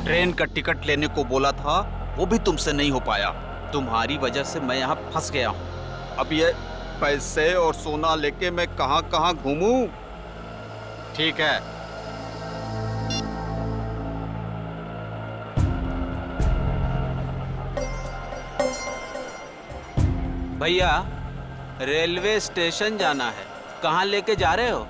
Train का ticket लेने को बोला था, वो भी तुमसे नहीं हो पाया। तुम्हारी वजह से मैं यहाँ फंस गया हूँ। अब ये पैसे और सोना लेके मैं कहाँ कहाँ घूमूं? ठीक है, भैया रेलवे स्टेशन जाना है। कहाँ लेके जा रहे हो?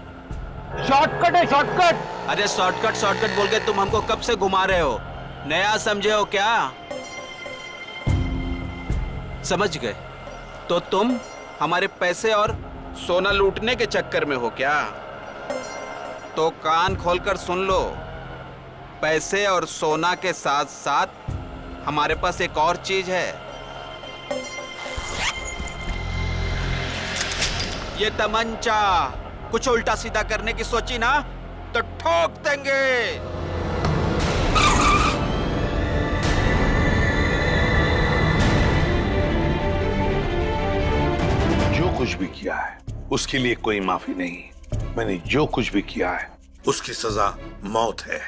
शॉर्टकट है, शॉर्टकट। अरे शॉर्टकट शॉर्टकट बोल के तुम हमको कब से घुमा रहे हो? नया समझे हो क्या? समझ गए? तो तुम हमारे पैसे और सोना लूटने के चक्कर में हो क्या? तो कान खोलकर सुन लो, पैसे और सोना के साथ साथ हमारे पास एक और चीज है। ये तमंचा। कुछ उल्टा सीधा करने की सोची ना तो ठोक देंगे। जो कुछ भी किया है उसके लिए कोई माफी नहीं। मैंने जो कुछ भी किया है उसकी सजा मौत है।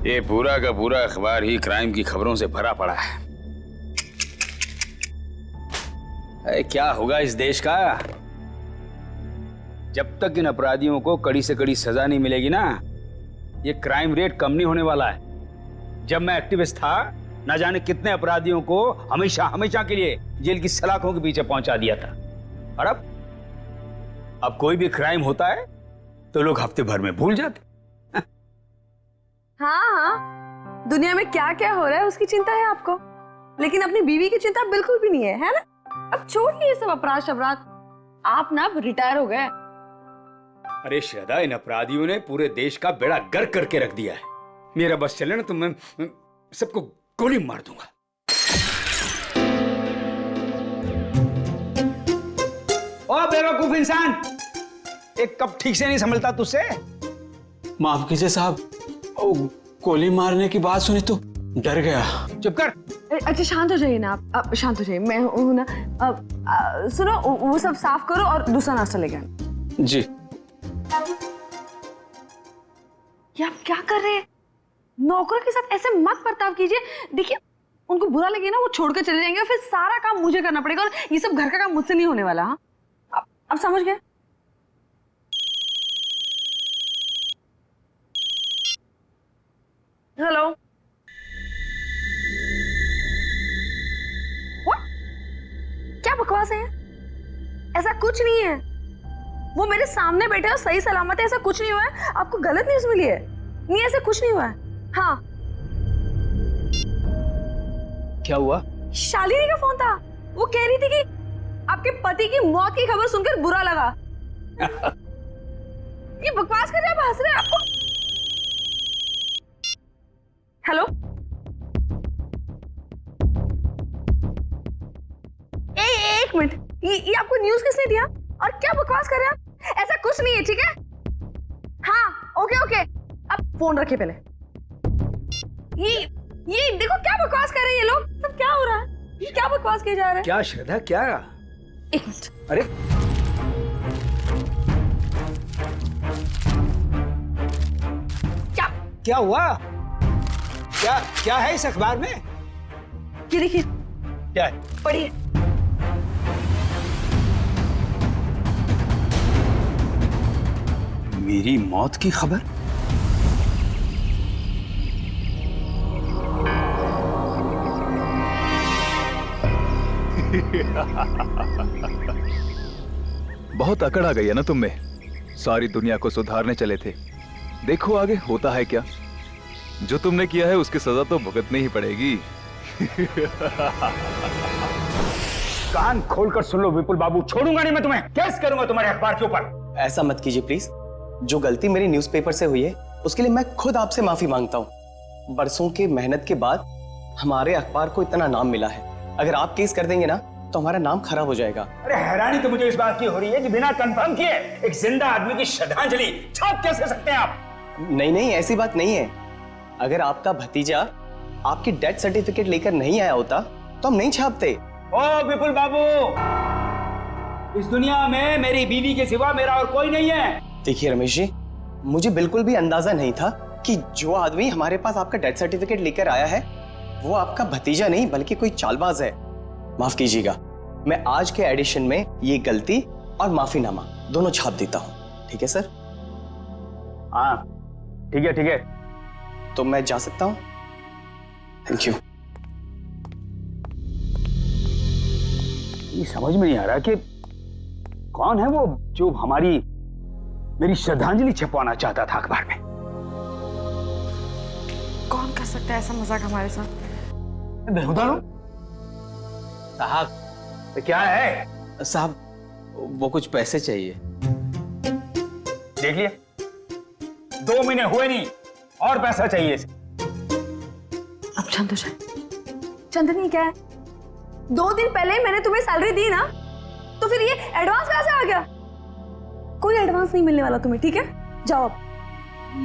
ये पूरा का पूरा अखबार ही क्राइम की खबरों से भरा पड़ा है। अरे क्या होगा इस देश का जब तक इन अपराधियों को कड़ी से कड़ी सजा नहीं मिलेगी ना। ये क्राइम रेट कम नहीं होने वाला है। जब मैं एक्टिविस्ट था, ना जाने कितने अपराधियों को हमेशा हमेशा के लिए जेल की सलाखों के पीछे पहुंचा दिया था। और अब कोई भी क्राइम होता है तो लोग हफ्ते भर में भूल जाते। हाँ, दुनिया में क्या क्या हो रहा है उसकी चिंता है आपको, लेकिन अपनी बीवी की चिंता बिल्कुल भी नहीं है ना? अब छोड़िए ये सब अपराध शबराध, आप ना रिटायर हो गए। अरे श्रद्धा, इन अपराधियों ने पूरे देश का बेड़ा गर्क करके रख दिया है। मेरा बस चले ना तो मैं सबको गोली मार दूंगा। ओ बेवकूफ इंसान, एक कप ठीक से नहीं संभलता तुझसे? माफ कीजिए साहब, गोली मारने की बात सुनी तो डर गया। चुप कर। अच्छा शांत हो जाइए ना आप, शांत हो जाइए। मैं हूं ना। सुनो, वो सब साफ करो और दूसरा नाश्ता लेके आना। जी। ये आप क्या कर रहे हैं? नौकरों के साथ ऐसे मत बर्ताव कीजिए। देखिए, उनको बुरा लगे ना, वो छोड़कर चले जाएंगे, फिर सारा काम मुझे करना पड़ेगा और ये सब घर का काम मुझसे नहीं होने वाला। हाँ, अब समझ गए? हेलो। क्या बकवास है? ऐसा कुछ नहीं है। वो मेरे सामने बैठे और सही सलामत है, ऐसा कुछ नहीं हुआ है। आपको गलत न्यूज़ मिली है। नहीं, ऐसा कुछ नहीं हुआ है। हाँ। क्या हुआ? शालिनी का फोन था। वो कह रही थी कि आपके पति की मौत की खबर सुनकर बुरा लगा। ये बकवास कर रहे हैं, आप हंस रहे हैं। आपको हेलो, एक मिनट, ये आपको न्यूज़ किसने दिया और क्या बकवास कर रहे हैं आप? ऐसा कुछ नहीं है, ठीक है? हाँ, ओके ओके, अब फोन रखिए पहले। ये देखो क्या बकवास कर रहे हैं ये लोग। सब क्या हो रहा है? ये क्या बकवास किया जा रहा है? क्या श्रद्धा, क्या? एक मिनट। अरे क्या हुआ? क्या है इस अखबार में? ये देखिए। क्या है? पढ़िए। मेरी मौत की खबर? बहुत अकड़ आ गई है ना तुम में। सारी दुनिया को सुधारने चले थे, देखो आगे होता है क्या। जो तुमने किया है उसकी सजा तो भुगतनी ही पड़ेगी। कान खोलकर सुन लो विपुल बाबू, छोड़ूंगा नहीं मैं तुम्हें। केस करूंगा तुम्हारे अखबार के ऊपर। ऐसा मत कीजिए प्लीज। जो गलती मेरी न्यूज़पेपर से हुई है उसके लिए मैं खुद आपसे माफी मांगता हूँ। बरसों की मेहनत के बाद हमारे अखबार को इतना नाम मिला है। अगर आप केस कर देंगे ना तो हमारा नाम खराब हो जाएगा। अरे हैरानी तो मुझे इस बात की हो रही है कि बिना कंफर्म किए एक जिंदा आदमी की श्रद्धांजलि छाप कैसे सकते हैं आप? नहीं, ऐसी बात नहीं है। अगर आपका भतीजा आपकी डेथ सर्टिफिकेट लेकर नहीं आया होता तो हम नहीं छापते। ओ विपुल बाबू, इस दुनिया में मेरी बीवी के सिवा मेरा और कोई नहीं है। देखिए रमेश जी, मुझे बिल्कुल भी अंदाजा नहीं था कि जो आदमी हमारे पास आपका डेथ सर्टिफिकेट लेकर आया है वो आपका भतीजा नहीं बल्कि कोई चालबाज है। माफ कीजिएगा, मैं आज के एडिशन में ये गलती और माफीनामा दोनों छाप देता हूँ। ठीक है सर? हाँ ठीक है ठीक है। तो मैं जा सकता हूँ? Thank you. ये समझ में नहीं आ रहा कि कौन है वो जो मेरी श्रद्धांजलि छपवाना चाहता था अखबार में। कौन कर सकता है ऐसा मजाक हमारे साथ? बेहुदा लोग। साहब, तो क्या है? साहब वो कुछ पैसे चाहिए। देख लिया, 2 महीने हुए नहीं और पैसा चाहिए इसे। अब शांत हो जाए। चंदनी क्या है, 2 दिन पहले ही मैंने तुम्हें सैलरी दी ना, तो फिर ये एडवांस कैसे आ गया? कोई एडवांस नहीं मिलने वाला तुम्हें, ठीक है? जाओ अब।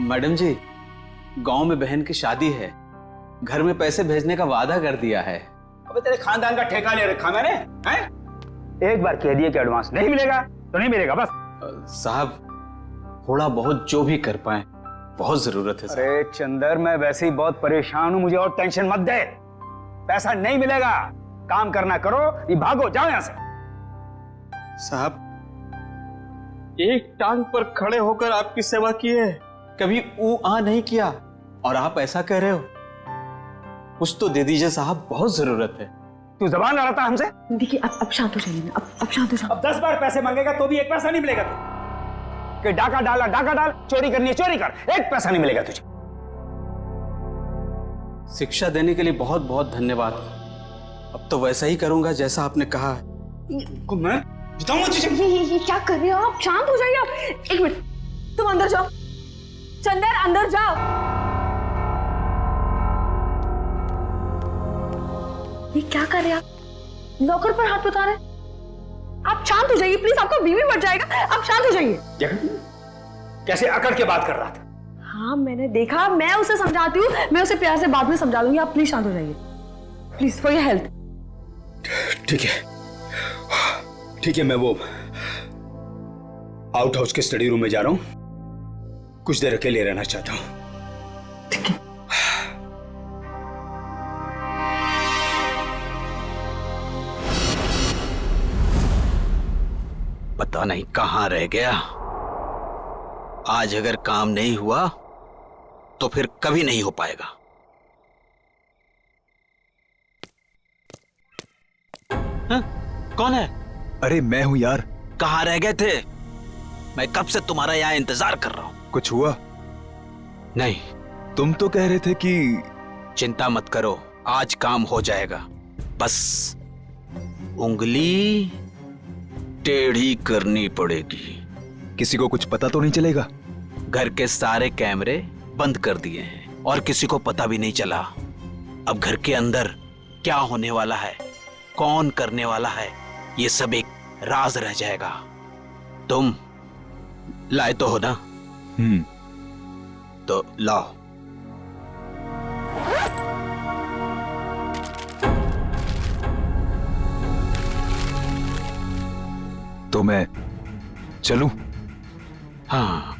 मैडम जी, गांव में बहन की शादी है, घर में पैसे भेजने का वादा कर दिया है। अबे तेरे खानदान का ठेका ले रखा मैंने, हैं? एक बार कह दिया कि एडवांस नहीं मिलेगा तो नहीं मिलेगा बस। साहब थोड़ा बहुत जो भी कर पाए, बहुत जरूरत है साहब। अरे चंदर, मैं वैसे ही बहुत परेशान हूं, मुझे और टेंशन मत दे। पैसा नहीं मिलेगा, काम करना करो, ये भागो, जाओ यहां से। साहब, एक टांग पर खड़े होकर आपकी सेवा की है, कभी ऊ आ नहीं किया, और आप ऐसा कह रहे हो? कुछ तो दे दीजिए साहब, बहुत जरूरत है। तू जबान लड़ाता हमसे? देखिए अब शांत हो जाइए ना, अब शांत हो जाओ। अब 10 बार पैसे मांगेगा तो भी एक पैसा नहीं मिलेगा तुझे। कि डाका डाला डाका डाल, चोरी करनी है चोरी कर, एक पैसा नहीं मिलेगा तुझे। शिक्षा देने के लिए बहुत बहुत धन्यवाद। अब तो वैसा ही करूंगा जैसा आपने कहा। मैं बताऊंगा तुझे। ये क्या कर रहे हो आप? शांत हो जाइए आप। 1 मिनट, तुम अंदर जाओ। चंदर अंदर जाओ। ये क्या कर रहे हैं आप? नौकर पर हाथ बता रहे हैं? आप शांत हो जाइए प्लीज, आपका बीवी मर जाएगा। आप शांत हो जाइए। कैसे अकड़ के बात कर रहा था? हाँ मैंने देखा, मैं उसे समझाती हूँ, मैं उसे प्यार से बाद में समझा लूंगी। आप प्लीज शांत हो जाइए, प्लीज, फॉर योर हेल्थ। ठीक है ठीक है, मैं वो आउट हाउस के स्टडी रूम में जा रहा हूं, कुछ देर अकेले रहना चाहता हूं। पता नहीं कहां रह गया। आज अगर काम नहीं हुआ तो फिर कभी नहीं हो पाएगा। हाँ? कौन है? अरे मैं हूं यार। कहां रह गए थे? मैं कब से तुम्हारा यहां इंतजार कर रहा हूं। कुछ हुआ? नहीं। तुम तो कह रहे थे कि चिंता मत करो, आज काम हो जाएगा। बस उंगली टेढ़ी करनी पड़ेगी। किसी को कुछ पता तो नहीं चलेगा? घर के सारे कैमरे बंद कर दिए हैं और किसी को पता भी नहीं चला। अब घर के अंदर क्या होने वाला है, कौन करने वाला है, ये सब एक राज रह जाएगा। तुम लाए तो हो ना? तो लाओ। तो मैं चलूं? हाँ।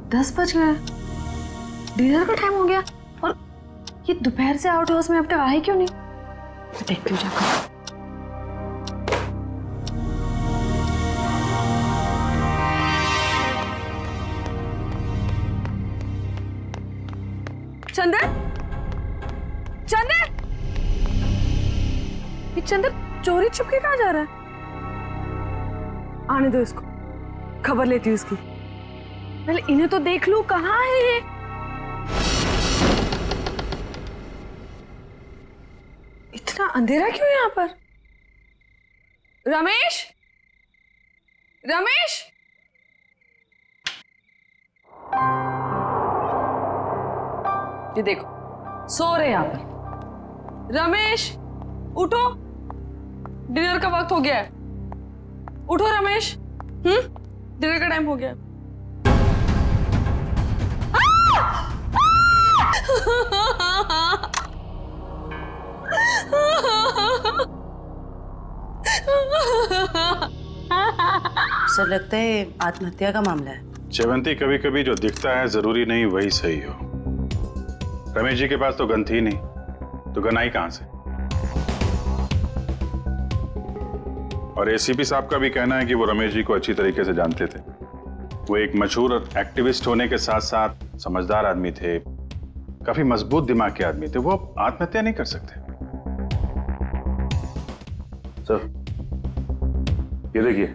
दस बज गए, डिनर का टाइम हो गया, और ये दोपहर से आउट हाउस में अब तक आए क्यों नहीं? देखती हूँ जाकर। चंदर, चंदर, ये चंदर चोरी छुपके कहाँ जा रहा है? आने दो इसको, खबर लेती हूँ इसकी। पहले इन्हें तो देख लूं, कहाँ है ये? इतना अंधेरा क्यों यहाँ पर? रमेश, रमेश, ये देखो, सो रहे यहाँ पर। रमेश उठो, डिनर का वक्त हो गया है। उठो रमेश, डिनर का टाइम हो गया है। सर लगता है आत्महत्या का मामला है। चेवंती, कभी कभी जो दिखता है जरूरी नहीं वही सही हो। रमेश जी के पास तो गन थी नहीं, तो गन आई कहां से? और एसीपी साहब का भी कहना है कि वो रमेश जी को अच्छी तरीके से जानते थे। वो एक मशहूर एक्टिविस्ट होने के साथ साथ समझदार आदमी थे, काफी मजबूत दिमाग के आदमी थे। वो आत्महत्या नहीं कर सकते। सर ये देखिए,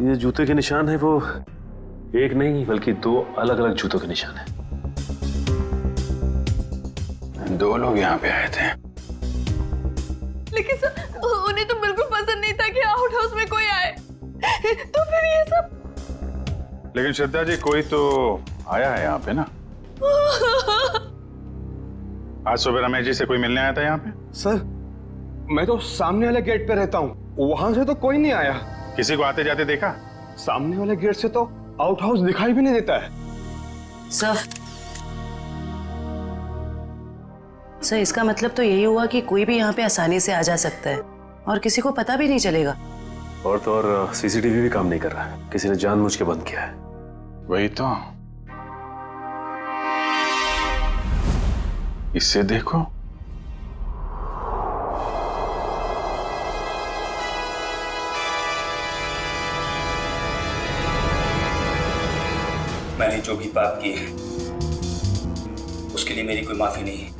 ये जूते के निशान है वो एक नहीं बल्कि 2 अलग अलग जूतों के निशान है। 2 लोग यहाँ पे आए थे। लेकिन सर उन्हें तो बिल्कुल पसंद नहीं था कि आउट हाउस में कोई आए, तो फिर ये सब। लेकिन श्रद्धा जी, कोई तो आया है यहाँ पे ना। आज सुबह रमेश जी से कोई मिलने आया था यहाँ पे? सर मैं तो सामने वाले गेट पे रहता हूँ, वहां से तो कोई नहीं आया। किसी को आते जाते देखा? सामने वाले गेट से तो आउट हाउस दिखाई भी नहीं देता है। सर इसका मतलब तो यही हुआ कि कोई भी यहाँ पे आसानी से आ जा सकता है और किसी को पता भी नहीं चलेगा। और तो और सीसीटीवी भी काम नहीं कर रहा है, किसी ने जानबूझ के बंद किया है। वही तो, इससे देखो। मैंने जो भी बात की है उसके लिए मेरी कोई माफी नहीं है।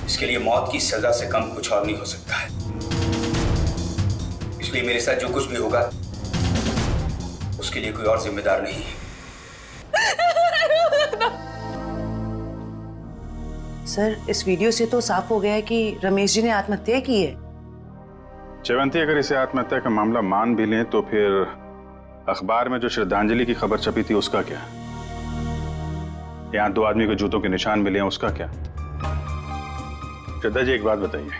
इसके लिए मौत की सजा से कम कुछ और नहीं हो सकता है। इसलिए मेरे साथ जो कुछ भी होगा उसके लिए कोई और जिम्मेदार नहीं है। सर इस वीडियो से तो साफ हो गया है कि रमेश जी ने आत्महत्या की है। चेवंती, अगर इसे आत्महत्या का मामला मान भी लें तो फिर अखबार में जो श्रद्धांजलि की खबर छपी थी उसका क्या? यहाँ 2 आदमी के जूतों के निशान मिले हैं, उसका क्या? श्रद्धा जी, एक बात बताइए,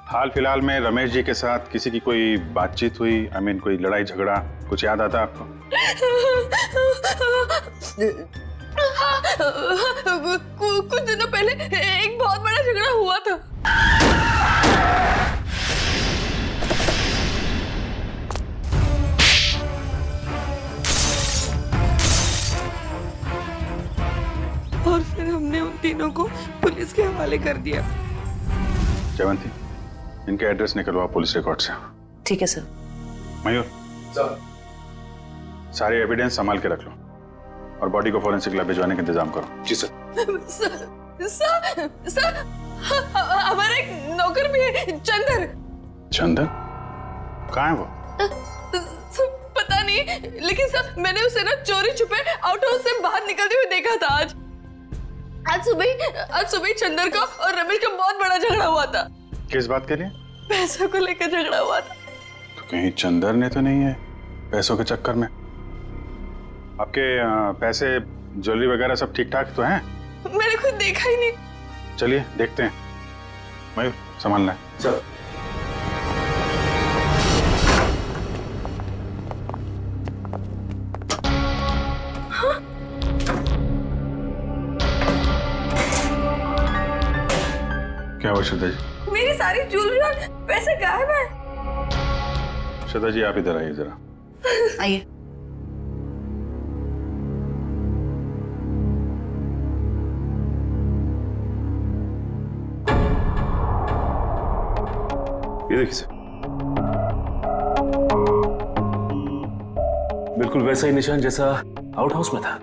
हाल फिलहाल में रमेश जी के साथ किसी की कोई बातचीत हुई? कोई लड़ाई झगड़ा कुछ याद आता आपको? कुछ दिनों पहले एक बहुत बड़ा झगड़ा हुआ था। और फिर हमने उन तीनों को पुलिस के हवाले कर दिया। चेवंती, इनके एड्रेस निकलवाओ पुलिस रिकॉर्ड से। ठीक है सर। मयूर, सारे एविडेंस संभाल के रख लो और बॉडी को फॉरेंसिक लैब भिजवाने का इंतजाम करो। जी सर। सर हमारा एक नौकर भी है, चंदर। चंदन? कहाँ है वो? पता नहीं, लेकिन सर मैंने उसे ना चोरी छुपे आउट हाउस से बाहर निकलते हुए देखा था। आज सुबह ही चंदर का और रमेश का बहुत बड़ा झगड़ा हुआ था। किस बात के लिए? पैसों को लेकर झगड़ा हुआ था। तो कहीं चंदर ने तो नहीं है पैसों के चक्कर में? आपके पैसे, ज्वेलरी वगैरह सब ठीक ठाक तो हैं? मैंने खुद देखा ही नहीं। चलिए देखते हैं। मयूर, संभालना है। सर क्या हुआ श्रद्धा जी? मेरी सारी ज्वेलरी और पैसे गायब है। श्रद्धा जी, आप इधर आइए जरा। आइए। ये देखिए सर, बिल्कुल वैसा ही निशान जैसा आउट हाउस में था।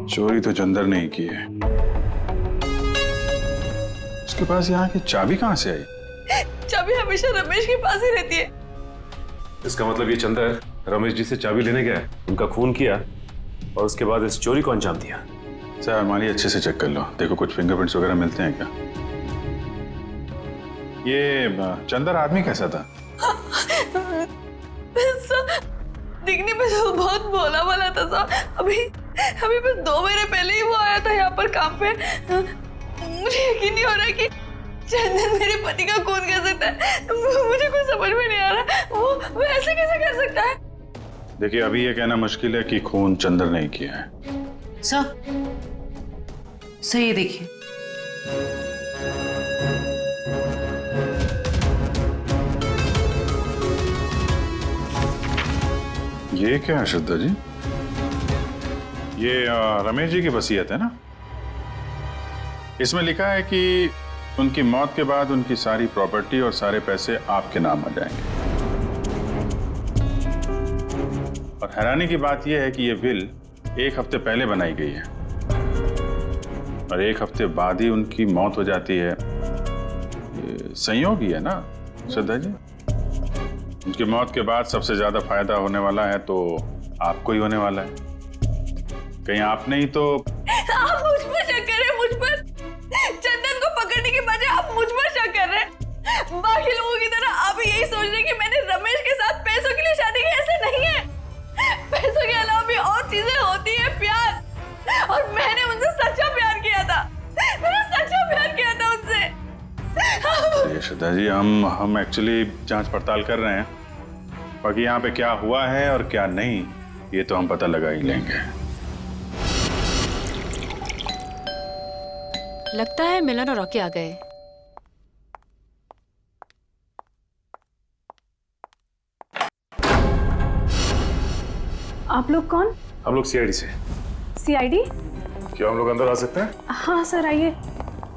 चोरी तो चंदर ने ही की है। उसके पास यहाँ की चाबी कहाँ से आई? चाबी हमेशा रमेश के पास ही रहती है। इसका मतलब ये चंदर रमेश जी से चाबी लेने गया, उनका खून किया और उसके बाद इस चोरी को अंजाम दिया। सर, अलमारी अच्छे से चेक कर लो, देखो कुछ फिंगरप्रिंट्स वगैरह मिलते हैं क्या? ये चंदर आदमी कैसा था? दिखने में तो बहुत भोला भाला था साहब। अभी बस 2 महीने पहले ही वो आया था यहाँ पर काम पे। मुझे यकीन नहीं हो रहा कि चंदन मेरे पति का खून कर सकता है। मुझे कुछ समझ में नहीं आ रहा, वो ऐसे कैसे कर सकता है? देखिए, अभी ये कहना मुश्किल है कि खून चंदन ने किया है। सर ये देखिए। ये क्या है श्रद्धा जी? ये रमेश जी की वसीयत है ना? इसमें लिखा है कि उनकी मौत के बाद उनकी सारी प्रॉपर्टी और सारे पैसे आपके नाम आ जाएंगे। और हैरानी की बात यह है कि यह विल 1 हफ्ते पहले बनाई गई है और 1 हफ्ते बाद ही उनकी मौत हो जाती है। ये संयोग ही है ना श्रद्धा जी? उनकी मौत के बाद सबसे ज्यादा फायदा होने वाला है तो आपको ही होने वाला है। कहीं आपने ही तो। आप मुझ पर शक कर रहे हैं, मुझ पर? चंदन को पकड़ने के बजाय आप मुझ पर शक कर रहे हैं। बाकी लोगों की तरह आप यही सोच रहे हैं कि मैंने रमेश के साथ पैसों के लिए शादी की। ऐसे नहीं है। पैसों के अलावा भी और चीजें होती है, प्यार। और मैंने उनसे सच्चा प्यार किया था। मैंने सच्चा प्यार किया था उनसे। श्रद्धा जी, हम एक्चुअली जांच पड़ताल कर रहे हैं। बाकी यहाँ पे क्या हुआ है और क्या नहीं, ये तो हम पता लगा ही लेंगे। लगता है मिलन और रॉकी आ गए। आप लोग कौन? हम लोग सीआईडी से। सीआईडी? क्या हम लोग अंदर आ सकते हैं? हाँ सर आइए।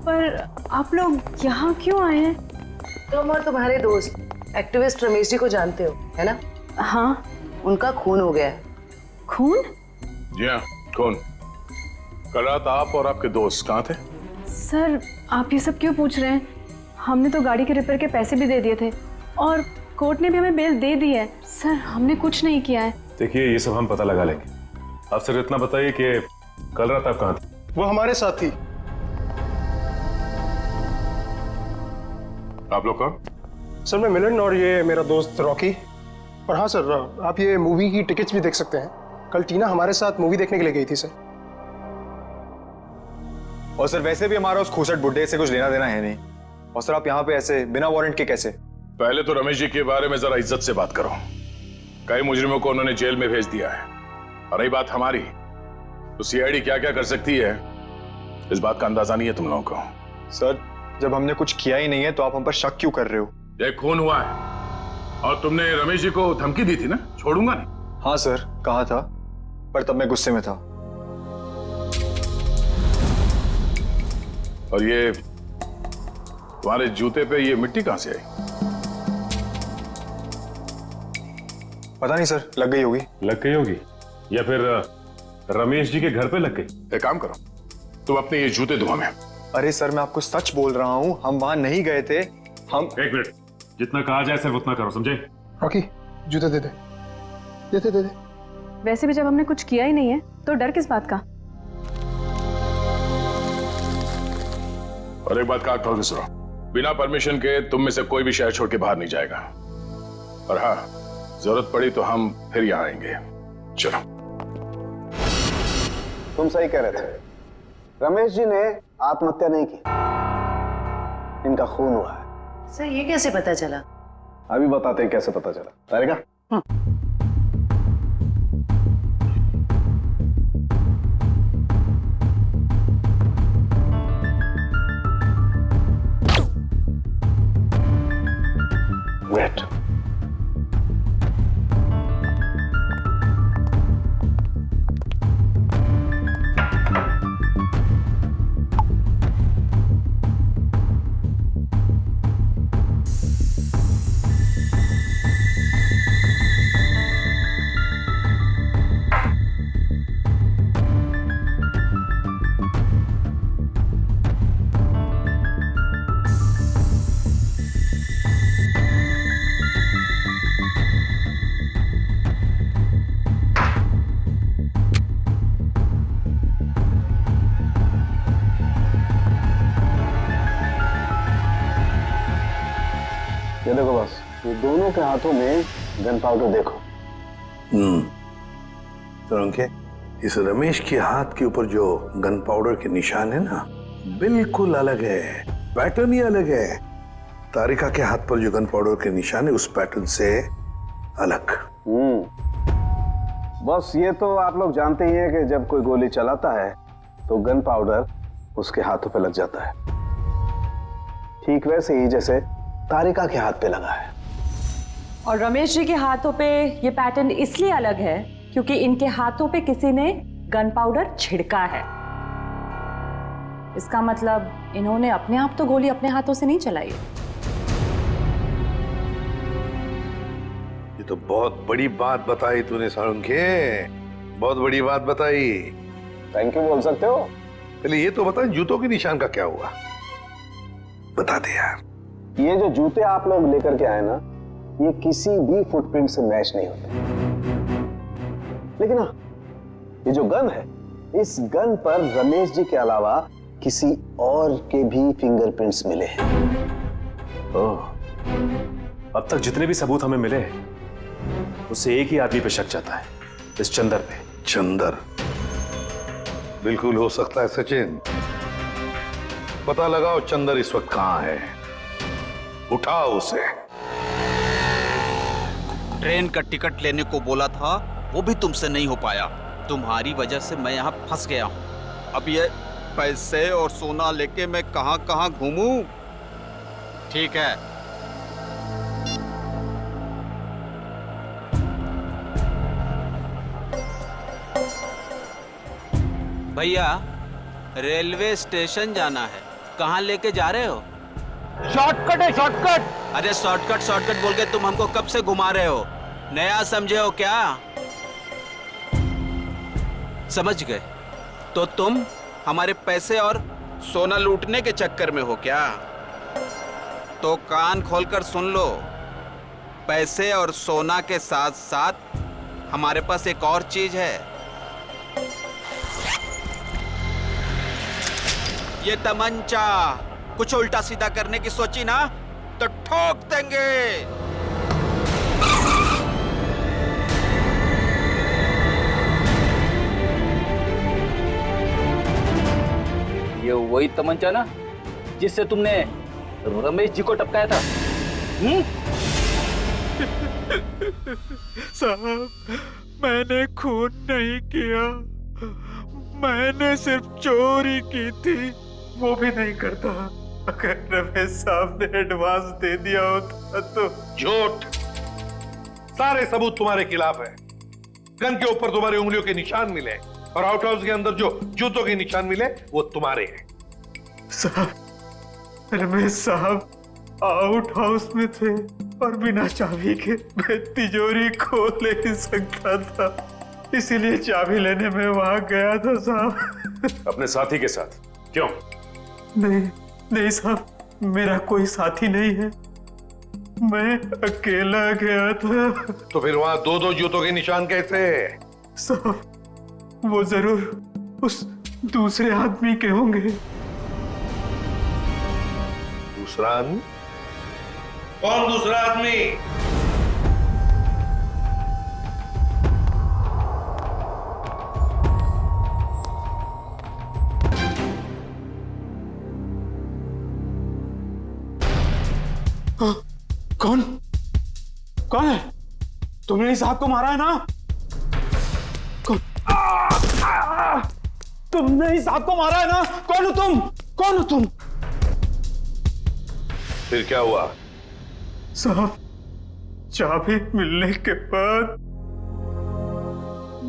पर आप लोग यहाँ क्यों आए हैं? तुम और तुम्हारे दोस्त एक्टिविस्ट रमेश जी को जानते हो, है ना? हाँ। उनका खून हो गया है। खून? जी हाँ, खून। कल रात आप और आपके दोस्त कहाँ थे? सर आप ये सब क्यों पूछ रहे हैं? हमने तो गाड़ी के रिपेयर के पैसे भी दे दिए थे और कोर्ट ने भी हमें बेल दे दी है। सर हमने कुछ नहीं किया है। देखिए, ये सब हम पता लगा लेंगे। आप सिर्फ इतना बताइए कि कल रात आप कहाँ थे? वो हमारे साथ थी। आप लोग कौन? सर मैं मिलन और ये मेरा दोस्त रॉकी। और हाँ सर, आप ये मूवी की टिकट्स भी देख सकते हैं। कल टीना हमारे साथ मूवी देखने के लिए गई थी सर। और सर वैसे भी हमारा उस खूसट बुड्ढे से कुछ लेना देना है नहीं। और सर आप यहाँ पे ऐसे बिना वारंट के कैसे? पहले तो रमेश जी के बारे में जरा इज्जत से बात करो। कई मुजरिमों को उन्होंने जेल में भेज दिया है। और रही बात हमारी, तो सीआईडी क्या क्या कर सकती है इस बात का अंदाजा नहीं है तुम लोगों को। सर जब हमने कुछ किया ही नहीं है तो आप हम पर शक क्यों कर रहे हो? ये खून हुआ है और तुमने रमेश जी को धमकी दी थी ना, छोड़ूंगा नहीं। हाँ सर कहा था, पर तब मैं गुस्से में था। और ये तुम्हारे जूते पे ये मिट्टी कहां से आई? पता नहीं सर, लग गई होगी। लग गई होगी या फिर रमेश जी के घर पे लग गई। एक काम करो, तुम अपने ये जूते धो में। अरे सर मैं आपको सच बोल रहा हूँ, हम वहां नहीं गए थे। हम। एक मिनट, जितना कहा जाए सिर्फ उतना करो, समझे? रॉकी जूते दे दे। दे दे। वैसे भी जब हमने कुछ किया ही नहीं है तो डर किस बात का? और एक बात कान खोल के सुनो, बिना परमिशन के तुम में से कोई भी शहर छोड़ के बाहर नहीं जाएगा। और हाँ, जरूरत पड़ी तो हम फिर यहाँ आएंगे। चलो। तुम सही कह रहे थे, रमेश जी ने आत्महत्या नहीं की, इनका खून हुआ है। सर ये कैसे पता चला? अभी बताते हैं कैसे पता चला। रहेगा? वेट। ये देखो बस, ये दोनों के हाथों में गन पाउडर देखो। तो उनके इस रमेश के हाथ के ऊपर जो गन पाउडर के निशान है ना, बिल्कुल अलग है, पैटर्न ही अलग है। तारिका के हाथ पर जो गन पाउडर के निशान है उस पैटर्न से अलग। बस ये तो आप लोग जानते ही हैं कि जब कोई गोली चलाता है तो गन पाउडर उसके हाथों पे लग जाता है, ठीक वैसे ही जैसे तारिका के हाथ पे लगा है। और रमेश जी के हाथों पे ये पैटर्न इसलिए अलग है क्योंकि इनके हाथों पे किसी ने गन पाउडर छिड़का है। इसका मतलब इन्होंने अपने आप तो गोली अपने हाथों से नहीं चलाई है। ये तो बहुत बड़ी बात बताई तूने साळुंखे, बहुत बड़ी बात बताई। थैंक यू बोल सकते हो। पहले ये तो बता, जूतों के निशान का क्या हुआ, बता दे यार। ये जो जूते आप लोग लेकर के आए ना, ये किसी भी फुटप्रिंट से मैच नहीं होते, लेकिन हाँ, ये जो गन है, इस गन पर रमेश जी के अलावा किसी और के भी फिंगरप्रिंट्स मिले हैं। ओह, अब तक जितने भी सबूत हमें मिले उससे एक ही आदमी पे शक जाता है, इस चंदर पे। चंदर बिल्कुल हो सकता है सचिन। पता लगाओ चंदर इस वक्त कहां है, उठाओ उसे। ट्रेन का टिकट लेने को बोला था, वो भी तुमसे नहीं हो पाया। तुम्हारी वजह से मैं यहाँ फंस गया हूँ। अब ये पैसे और सोना लेके मैं कहाँ कहाँ घूमूं? ठीक है, भैया रेलवे स्टेशन जाना है, कहाँ लेके जा रहे हो? शॉर्टकट है, शॉर्टकट। अरे शॉर्टकट शॉर्टकट बोल के तुम हमको कब से घुमा रहे हो? नया समझे हो क्या? समझ गए? तो तुम हमारे पैसे और सोना लूटने के चक्कर में हो क्या? तो कान खोलकर सुन लो, पैसे और सोना के साथ साथ हमारे पास एक और चीज है। ये तमंचा। कुछ उल्टा सीधा करने की सोची ना तो ठोक देंगे। ये वही तमंचा ना जिससे तुमने रमेश जी को टपकाया था? साहब, मैंने खून नहीं किया, मैंने सिर्फ चोरी की थी, वो भी नहीं करता। अगर रमेश साहब ने एडवांस दे दिया होता तो। झूठ, सारे सबूत तुम्हारे खिलाफ है। गन के ऊपर तुम्हारी उंगलियों के निशान मिले और आउट हाउस के अंदर जो जूतों के निशान मिले वो तुम्हारे हैं। साहब, रमेश साहब आउट हाउस में थे और बिना चाबी के मैं तिजोरी खोल नहीं सकता था, इसीलिए चाबी लेने में वहां गया था साहब। अपने साथी के साथ? क्यों? नहीं साहब, मेरा कोई साथी नहीं है, मैं अकेला गया था। तो फिर वहां दो दो जूतों के निशान कैसे? साहब, वो जरूर उस दूसरे आदमी के होंगे। दूसरा आदमी? कौन दूसरा आदमी? कौन कौन है? तुमने इस साहब को मारा है ना? कौन? तुमने इस साहब को मारा है ना? कौन हो तुम? कौन हो तुम? फिर क्या हुआ? साहब, चाबी मिलने के बाद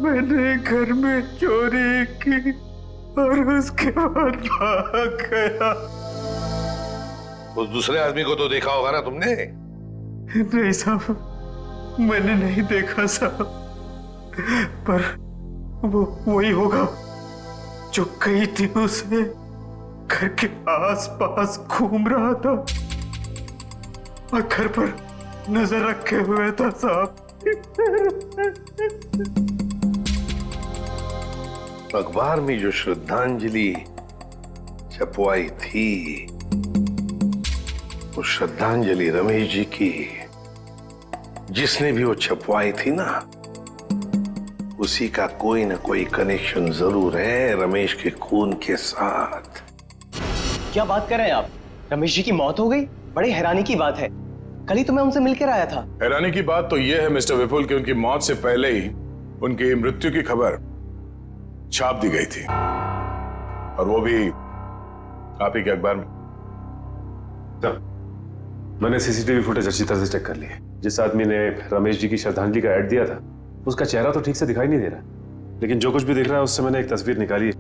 मैंने घर में चोरी की और उसके बाद भाग गया। उस दूसरे आदमी को तो देखा होगा ना तुमने? नहीं साहब, मैंने नहीं देखा साहब, पर वो वही होगा जो कई दिनों से घर के आस-पास घूम रहा था और घर पर नजर रखे हुए था साहब। अखबार में जो श्रद्धांजलि छपवाई थी, वो श्रद्धांजलि रमेश जी की जिसने भी वो छपवाई थी ना, उसी का कोई ना कोई कनेक्शन जरूर है रमेश के खून के साथ। क्या बात कर रहे हैं आप? रमेश जी की मौत हो गई? बड़ी हैरानी की बात है। कल ही तो मैं उनसे मिलकर आया था। हैरानी की बात तो यह है मिस्टर विपुल कि उनकी मौत से पहले ही उनकी मृत्यु की खबर छाप दी गई थी, और वो भी आप ही के अखबार में। मैंने सीसीटीवी फुटेज अच्छी तरह से चेक कर ली है। जिस आदमी ने रमेश जी की श्रद्धांजलि का ऐड दिया था उसका चेहरा तो ठीक से दिखाई नहीं दे रहा, लेकिन जो कुछ भी दिख रहा है उससे मैंने एक तस्वीर निकाली है।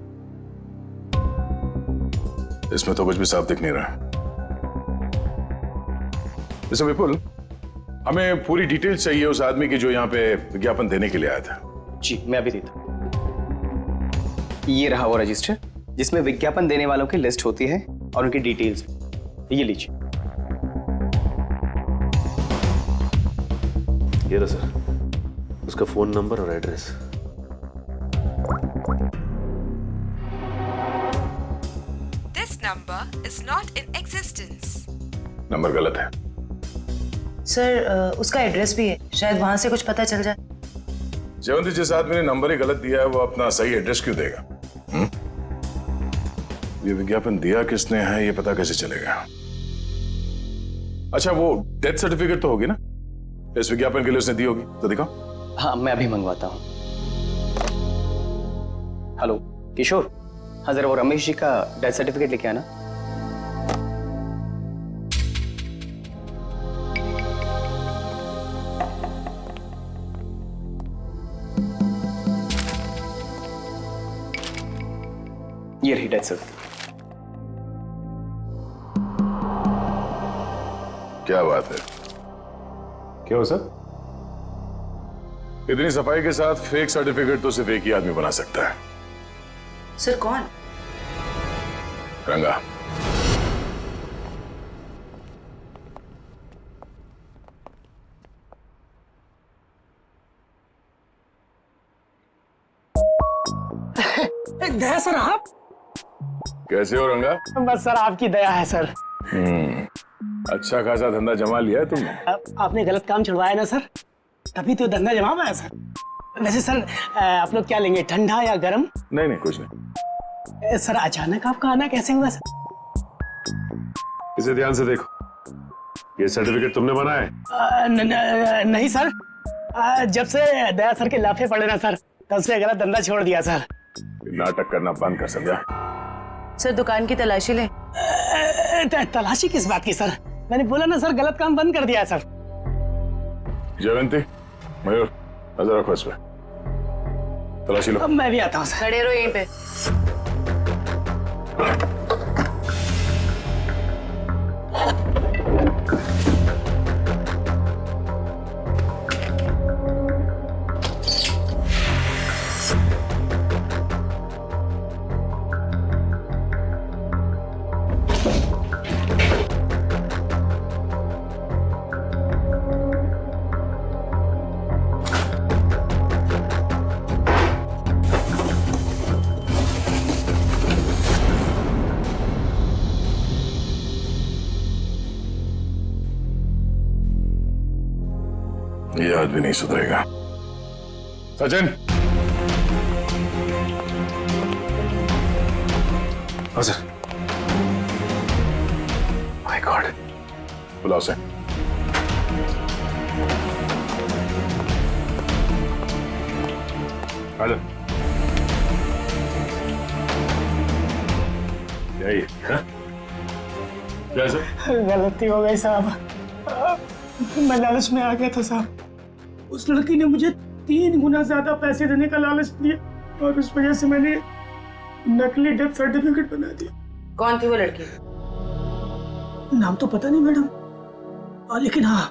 इसमें तो कुछ भी साफ दिख नहीं रहा। मिस्टर विपुल, हमें पूरी डिटेल चाहिए उस आदमी की जो यहाँ पे विज्ञापन देने के लिए आया था। जी मैं अभी देता हूँ। ये रहा वो रजिस्टर जिसमें विज्ञापन देने वालों की लिस्ट होती है और उनकी डिटेल्स। ये लीजिए। ये रहा सर, उसका फोन नंबर और address. This number is not in existence. Number गलत है सर। उसका एड्रेस भी है, शायद वहां से कुछ पता चल जाए। जयवंती, जिस आदमी ने नंबर ही गलत दिया है वो अपना सही एड्रेस क्यों देगा? ये विज्ञापन दिया किसने है ये पता कैसे चलेगा? अच्छा, वो डेथ सर्टिफिकेट तो होगी ना इस विज्ञापन के लिए उसने दी होगी, तो दिखाओ। हाँ मैं अभी मंगवाता हूँ। हेलो किशोर, हाँ जरा वो रमेश जी का डेथ सर्टिफिकेट लेके आना। ये रही डेथ सर्टिफिकेट। क्या बात है? क्या हो सर? इतनी सफाई के साथ फेक सर्टिफिकेट तो सिर्फ एक ही आदमी बना सकता है। सर कौन? रंगा। दया सर आप? कैसे हो रंगा? बस सर आपकी दया है सर। अच्छा खासा धंधा जमा लिया है तुमने। आपने गलत काम छुड़वाया ना सर, तभी तो धंधा जमा पाया सर। वैसे सर आप लोग क्या लेंगे, ठंडा या गर्म? नहीं नहीं कुछ नहीं। सर अचानक आपका आना कैसे हुआ सर? इसे ध्यान से देखो, ये सर्टिफिकेट तुमने बनाया है? नहीं सर, जब से दया सर के लाफे पड़े ना सर, तब से गलत धंधा छोड़ दिया सर। नाटक करना बंद कर, समझा? सर दुकान की तलाशी ले। तलाशी किस बात की सर? मैंने बोला ना सर, गलत काम बंद कर दिया सर। जयवंती, मयूर, नजर रखो इस पे, तलाशी लो। अब मैं भी आता हूँ सर। खड़े रहो यहीं पे। ये आदमी नहीं सुधरेगा। सचिन। हाँ सर। माय गॉड, बुलाओ से। हेलो, यही है? क्या सर? गलती हो गई साहब, मैं लालच में आ गया था साहब। उस लड़की ने मुझे 3 गुना ज्यादा पैसे देने का लालच दिया और उस वजह से मैंने नकली डेथ सर्टिफिकेट बना दिया। कौन थी वो लड़की? नाम तो पता नहीं मैडम, लेकिन हाँ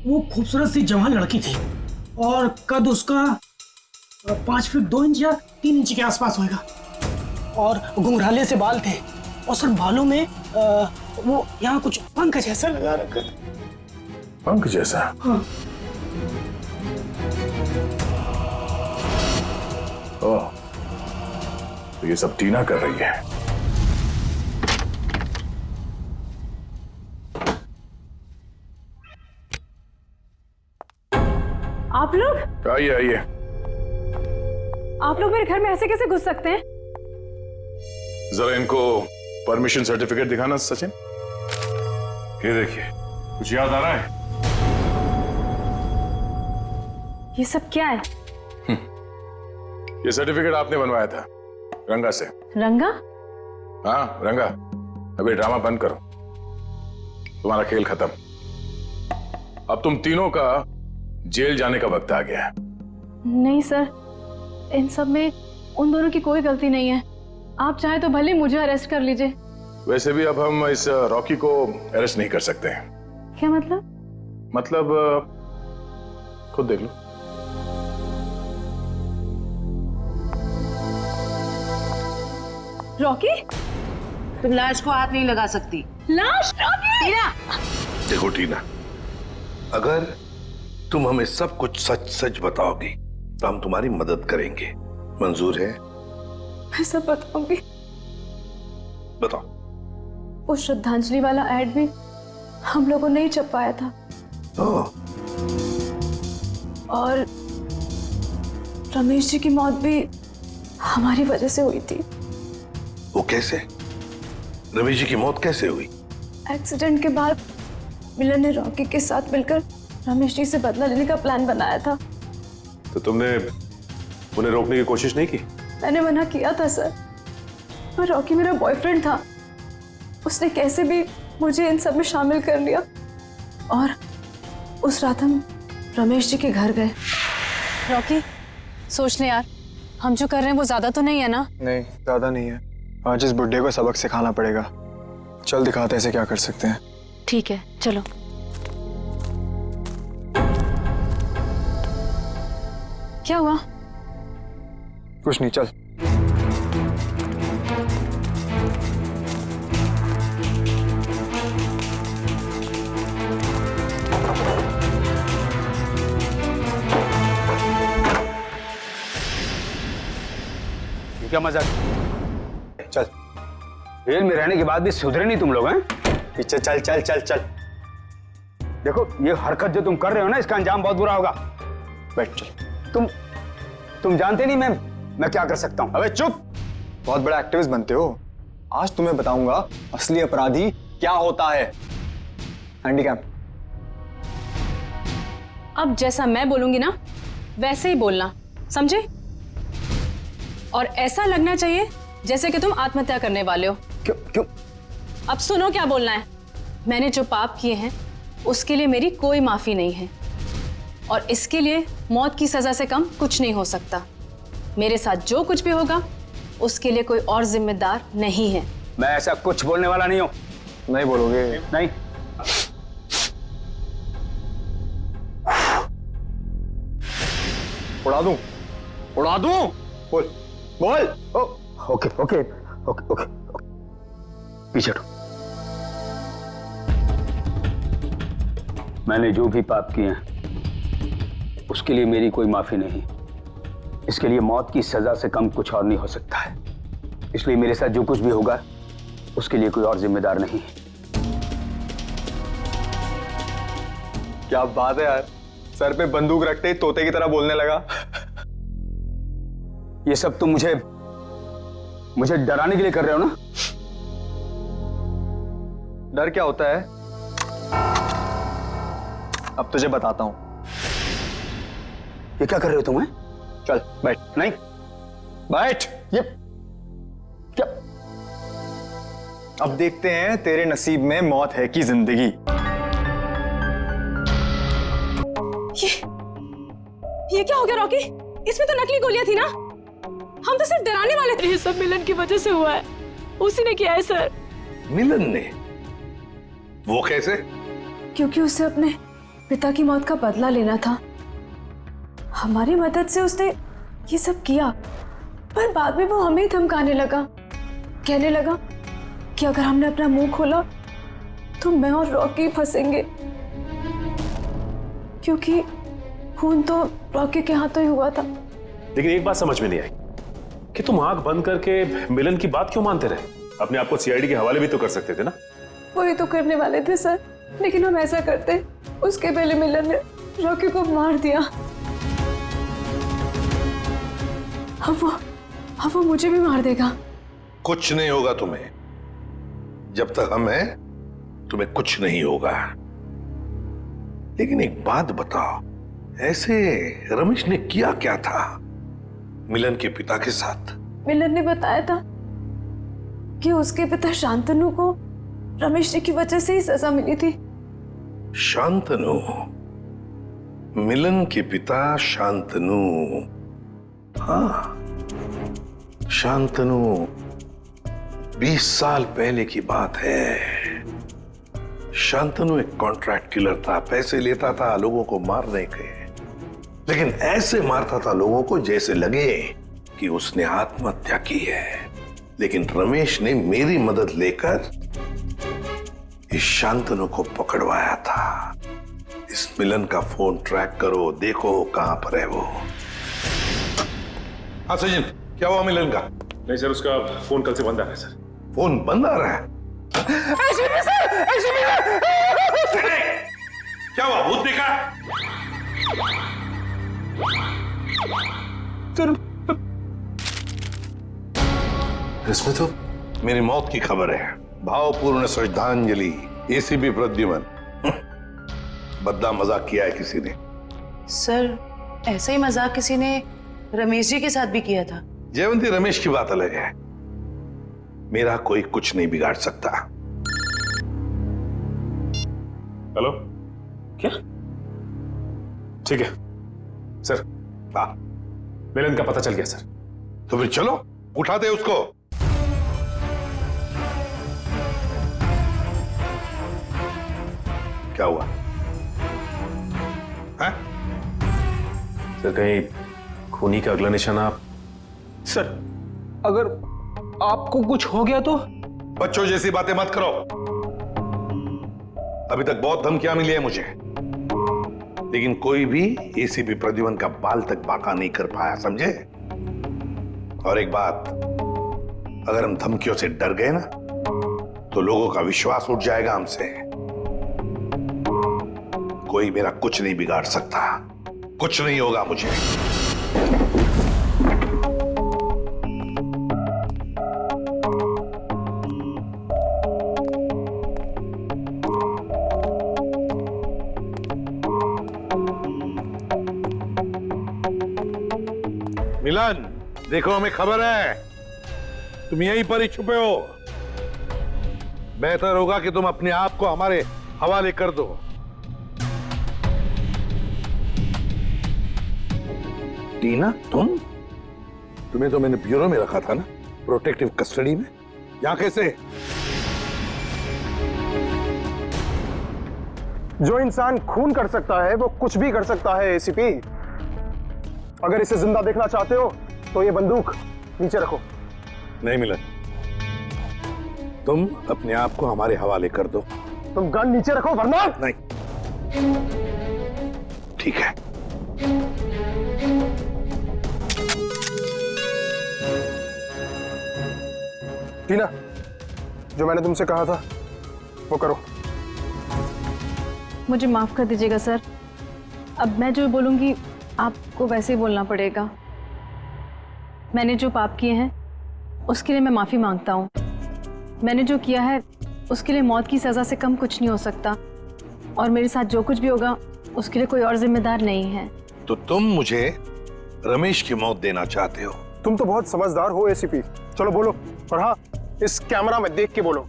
वो खूबसूरत सी जवान लड़की थी और कद उसका 5 फीट 2 इंच या 3 इंच के आसपास होगा और घुंघराले से बाल थे और सर बालों में वो यहाँ कुछ पंख जैसा लगा रखा था। पंख जैसा? हाँ। ओह, तो ये सब टीना कर रही है। आप लोग? आइए आइए। आप लोग मेरे घर में ऐसे कैसे घुस सकते हैं? जरा इनको परमिशन सर्टिफिकेट दिखाना सचिन। ये देखिए, कुछ याद आ रहा है? ये सब क्या है? ये सर्टिफिकेट आपने बनवाया था रंगा से। रंगा? हाँ रंगा, अभी ड्रामा बंद करो, तुम्हारा खेल खत्म। अब तुम तीनों का जेल जाने का वक्त आ गया है। नहीं सर, इन सब में उन दोनों की कोई गलती नहीं है। आप चाहे तो भले मुझे अरेस्ट कर लीजिए। वैसे भी अब हम इस रॉकी को अरेस्ट नहीं कर सकते हैं। क्या मतलब? मतलब खुद देख लो। रॉकी, तुम लाश को हाथ नहीं लगा सकती। लाश? रॉकी! देखो टीना, अगर तुम हमें सब कुछ सच सच बताओगी तो हम तुम्हारी मदद करेंगे। मंजूर है? मैं सब बताऊंगी। बताओ। वो श्रद्धांजलि वाला ऐड भी हम लोगों ने ही छपवाया था। और रमेश जी की मौत भी हमारी वजह से हुई थी। वो कैसे? रमेश जी की मौत कैसे हुई? एक्सीडेंट के बाद मिलन ने रॉकी के साथ मिलकर रमेश जी से बदला लेने का प्लान बनाया था। तो तुमने उन्हें रोकने की कोशिश नहीं की? मैंने मना किया था सर, पर रॉकी मेरा बॉयफ्रेंड था। उसने कैसे भी मुझे इन सब में शामिल कर लिया और उस रात हम रमेश जी के घर गए। रॉकी, सोच ले यार, हम जो कर रहे हैं वो ज्यादा तो नहीं है ना? नहीं, ज्यादा नहीं है। आज इस बुड्ढे को सबक सिखाना पड़ेगा। चल दिखाते हैं इसे क्या कर सकते हैं। ठीक है, चलो। क्या हुआ? कुछ नहीं, चल। क्या मजाक? चल। जेल में रहने के बाद भी सुधरे नहीं तुम लोग हैं? पीछे चल चल चल चल। देखो, ये हरकत जो तुम कर रहे हो ना, इसका अंजाम बहुत बुरा होगा। बैठ चल। तुम जानते नहीं मैं क्या कर सकता हूं। अबे चुप! बहुत बड़ा एक्टिविस्ट बनते हो। आज तुम्हें बताऊंगा असली अपराधी क्या होता है। हैंडीकैम। अब जैसा मैं बोलूंगी ना वैसे ही बोलना, समझे? और ऐसा लगना चाहिए जैसे कि तुम आत्महत्या करने वाले हो। क्यों? अब सुनो क्या बोलना है। मैंने जो पाप किए हैं उसके लिए मेरी कोई माफी नहीं है, और इसके लिए मौत की सजा से कम कुछ नहीं हो सकता। मेरे साथ जो कुछ भी होगा उसके लिए कोई और जिम्मेदार नहीं है। मैं ऐसा कुछ बोलने वाला नहीं हूं। नहीं बोलोगे? नहीं। उड़ा दूं? उड़ा दूं? बोल बोल। ओके ओके ओके ओके, पीछे हटो। मैंने जो भी पाप किए हैं उसके लिए मेरी कोई माफी नहीं। इसके लिए मौत की सजा से कम कुछ और नहीं हो सकता है। इसलिए मेरे साथ जो कुछ भी होगा उसके लिए कोई और जिम्मेदार नहीं। क्या बात है यार, सर पे बंदूक रखते ही तोते की तरह बोलने लगा। ये सब तुम मुझे डराने के लिए कर रहे हो ना? डर क्या होता है अब तुझे बताता हूं। ये क्या कर रहे हो तुम? चल बैठ। नहीं, बैठ। ये क्या? अब देखते हैं तेरे नसीब में मौत है कि जिंदगी। ये क्या हो गया रॉकी? इसमें तो नकली गोलियां थी ना? हम तो सिर्फ डराने वाले थे। ये सब मिलन की वजह से हुआ है। उसी ने किया है सर। मिलन ने? वो कैसे? क्योंकि उसे अपने पिता की मौत का बदला लेना था। हमारी मदद से उसने ये सब किया, पर बाद में वो हमें ही धमकाने लगा। कहने लगा कि अगर हमने अपना मुंह खोला तो मैं और रॉकी फंसेंगे, क्योंकि खून तो रॉकी के हाथों ही हुआ था। लेकिन एक बात समझ में नहीं आई कि तुम आंख बंद करके मिलन की बात क्यों मानते रहे? अपने आप को सीआईडी के हवाले भी तो कर सकते थे ना? वही तो करने वाले थे सर, लेकिन हम ऐसा करते उसके पहले मिलन ने रॉकी को मार दिया। अब वो मुझे भी मार देगा। कुछ नहीं होगा तुम्हें, जब तक हम हैं तुम्हें कुछ नहीं होगा। लेकिन एक बात बताओ, ऐसे रमेश ने किया क्या था मिलन के पिता के साथ? मिलन ने बताया था कि उसके पिता शांतनु को रमेश जी की वजह से ही सजा मिली थी। शांतनु, मिलन के पिता शांतनु। हाँ, शांतनु 20 साल पहले की बात है। शांतनु एक कॉन्ट्रैक्ट किलर था, पैसे लेता था लोगों को मारने के, लेकिन ऐसे मारता था लोगों को जैसे लगे कि उसने आत्महत्या की है। लेकिन रमेश ने मेरी मदद लेकर इस शांतनु को पकड़वाया था। इस मिलन का फोन ट्रैक करो, देखो कहां पर है वो। हाँ सचिन, क्या हुआ मिलन का? नहीं सर, उसका फोन कल से बंद आ रहा है सर। फोन बंद आ रहा है? क्या हुआ, भूत देखा? इसमें तो मेरी मौत की खबर है। भावपूर्ण श्रद्धांजलि, एसीपी प्रद्युमन। बद्दा मजाक किया है किसी ने। सर, ऐसा ही मजाक किसी ने रमेश जी के साथ भी किया था। जयवंती, रमेश की बात अलग है। मेरा कोई कुछ नहीं बिगाड़ सकता। हेलो, क्या? ठीक है सर। हाँ, मिलन का पता चल गया सर। तो फिर चलो उठाते उसको। क्या हुआ है? सर, कहीं खूनी का अगला निशाना? सर, अगर आपको कुछ हो गया तो? बच्चों जैसी बातें मत करो। अभी तक बहुत धमकियां मिली है मुझे, लेकिन कोई भी एसीपी प्रद्युमन का बाल तक बांका नहीं कर पाया, समझे? और एक बात, अगर हम धमकियों से डर गए ना तो लोगों का विश्वास उठ जाएगा हमसे। कोई मेरा कुछ नहीं बिगाड़ सकता, कुछ नहीं होगा मुझे। मिलन, देखो हमें खबर है तुम यहीं पर ही छुपे हो। बेहतर होगा कि तुम अपने आप को हमारे हवाले कर दो। टीना, तुम्हें तो मैंने ब्यूरो में रखा था ना, प्रोटेक्टिव कस्टडी में। यहां कैसे? जो इंसान खून कर सकता है वो कुछ भी कर सकता है एसीपी। अगर इसे जिंदा देखना चाहते हो तो ये बंदूक नीचे रखो। नहीं मिलन, तुम अपने आप को हमारे हवाले कर दो। तुम गन नीचे रखो वरना। नहीं, ठीक है। टीना, जो मैंने तुमसे कहा था वो करो। मुझे माफ कर दीजिएगा सर, अब मैं जो बोलूंगी आपको वैसे ही बोलना पड़ेगा। मैंने जो पाप किए हैं उसके लिए मैं माफी मांगता हूँ। मैंने जो किया है उसके लिए मौत की सजा से कम कुछ नहीं हो सकता, और मेरे साथ जो कुछ भी होगा उसके लिए कोई और जिम्मेदार नहीं है। तो तुम मुझे रमेश की मौत देना चाहते हो? तुम तो बहुत समझदार हो एसीपी। चलो बोलो, और हाँ, इस कैमरा में देख के बोलो।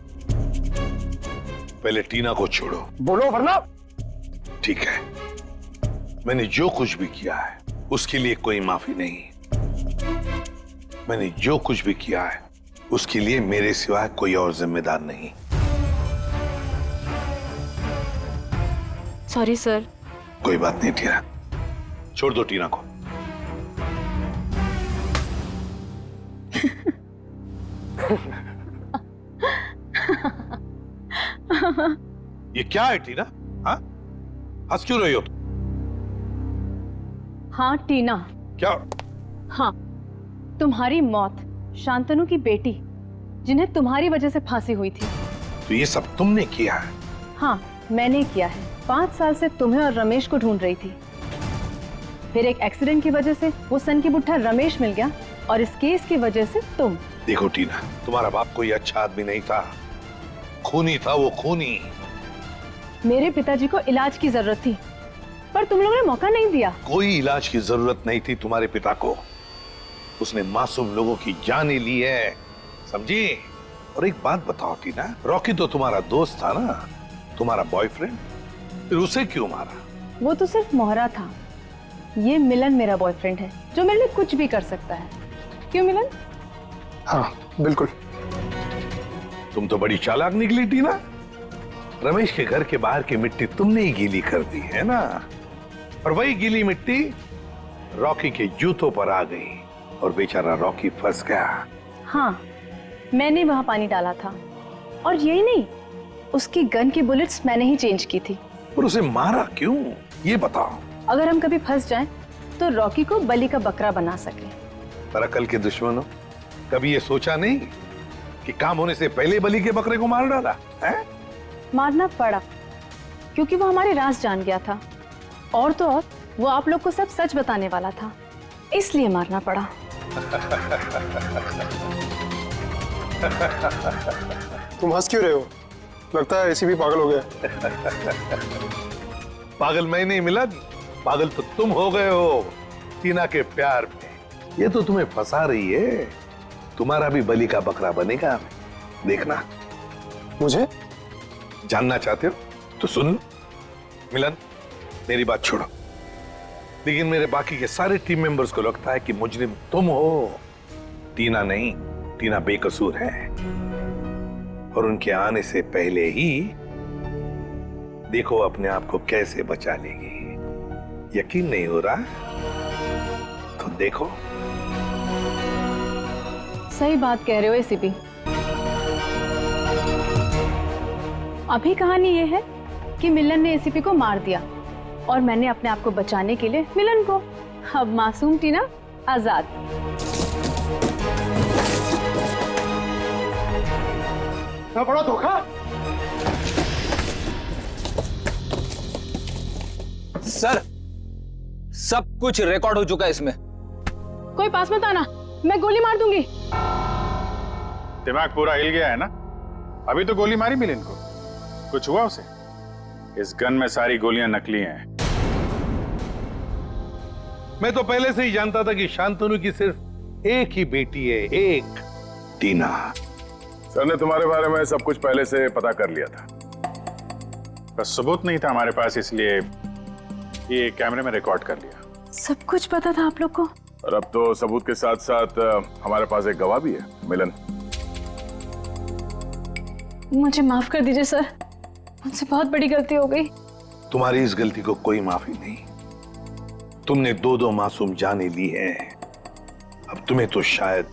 पहले टीना को छोड़ो। बोलो वरना। ठीक है, मैंने जो कुछ भी किया है उसके लिए कोई माफी नहीं। मैंने जो कुछ भी किया है उसके लिए मेरे सिवाय कोई और जिम्मेदार नहीं। Sorry sir. कोई बात नहीं टीना, छोड़ दो टीना को। ये क्या है टीना? हाँ, हंस क्यों रही हो तुम? हाँ टीना। क्या? हाँ, तुम्हारी मौत शांतनु की बेटी, जिन्हें तुम्हारी वजह से फांसी हुई थी। तो ये सब तुमने किया है? हाँ, मैंने किया है। 5 साल से तुम्हें और रमेश को ढूंढ रही थी। फिर एक एक्सीडेंट की वजह से वो सन की बुट्ठा रमेश मिल गया, और इस केस की वजह से तुम। देखो टीना, तुम्हारा बाप कोई अच्छा आदमी नहीं था, खूनी था वो, खूनी। मेरे पिताजी को इलाज की जरूरत थी, पर तुम लोगों ने मौका नहीं दिया। कोई इलाज की जरूरत नहीं थी तुम्हारे पिता को, उसने मासूम लोगों की जानें ली है, समझी? और एक बात बताओ टीना, रॉकी तो तुम्हारा दोस्त था ना, तुम्हारा बॉयफ्रेंड, फिर उसे क्यों मारा? वो तो सिर्फ मोहरा था। ये मिलन मेरा बॉयफ्रेंड है, जो मेरे लिए कुछ भी कर सकता है। क्यों मिलन? हाँ बिल्कुल। तुम तो बड़ी चालाक निकली टीना। रमेश के घर के बाहर की मिट्टी तुमने ही गीली कर दी है ना, और वही गीली मिट्टी रॉकी के जूतों पर आ गई और बेचारा रॉकी फंस गया। हाँ, मैंने वहां पानी डाला था, और यही नहीं, उसकी गन की बुलेट्स मैंने ही चेंज की थी। पर उसे मारा क्यों, ये बताओ। अगर हम कभी फंस जाएं, तो रॉकी को बलि का बकरा बना सके। पर अकल के दुश्मनों, कभी ये सोचा नहीं कि काम होने से पहले बलि के बकरे को मार डाला है? मारना पड़ा, क्योंकि वो हमारे राज जान गया था, और तो और वो आप लोग को सब सच बताने वाला था, इसलिए मारना पड़ा। तुम हंस क्यों रहे हो? लगता है एसीपी पागल हो गया। पागल मैं नहीं मिलन, पागल तो तुम हो गए हो टीना के प्यार में। ये तो तुम्हें फंसा रही है, तुम्हारा भी बलि का बकरा बनेगा, देखना। मुझे जानना चाहते हो तो सुन लो। मिलन, मेरी बात छोड़ो, लेकिन मेरे बाकी के सारे टीम मेंबर्स को लगता है कि मुजरिम तुम हो, टीना नहीं। टीना बेकसूर है, और उनके आने से पहले ही देखो अपने आप को कैसे बचा लेगी। यकीन नहीं हो रहा तो देखो। सही बात कह रहे हो एसीपी। अभी कहानी ये है कि मिलन ने एसीपी को मार दिया, और मैंने अपने आप को बचाने के लिए मिलन को। अब मासूम टीना आजाद। ना बड़ा धोखा। सर, सब कुछ रिकॉर्ड हो चुका है इसमें। कोई पास मत आना, मैं गोली मार दूंगी। दिमाग पूरा हिल गया है ना? अभी तो गोली मारी मिलन को, कुछ हुआ उसे? इस गन में सारी गोलियां नकली हैं। मैं तो पहले से ही जानता था कि शांतनु की सिर्फ एक ही बेटी है, एक, टीना। सर ने तुम्हारे बारे में सब कुछ पहले से पता कर लिया था, बस सबूत नहीं था हमारे पास, इसलिए ये कैमरे में रिकॉर्ड कर लिया। सब कुछ पता था आप लोग को? और अब तो सबूत के साथ साथ हमारे पास एक गवाह भी है, मिलन। मुझे माफ कर दीजिए सर, मुझसे बहुत बड़ी गलती हो गई। तुम्हारी इस गलती को कोई माफी नहीं। तुमने दो मासूम जाने ली है, अब तुम्हें तो शायद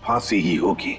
फांसी ही होगी।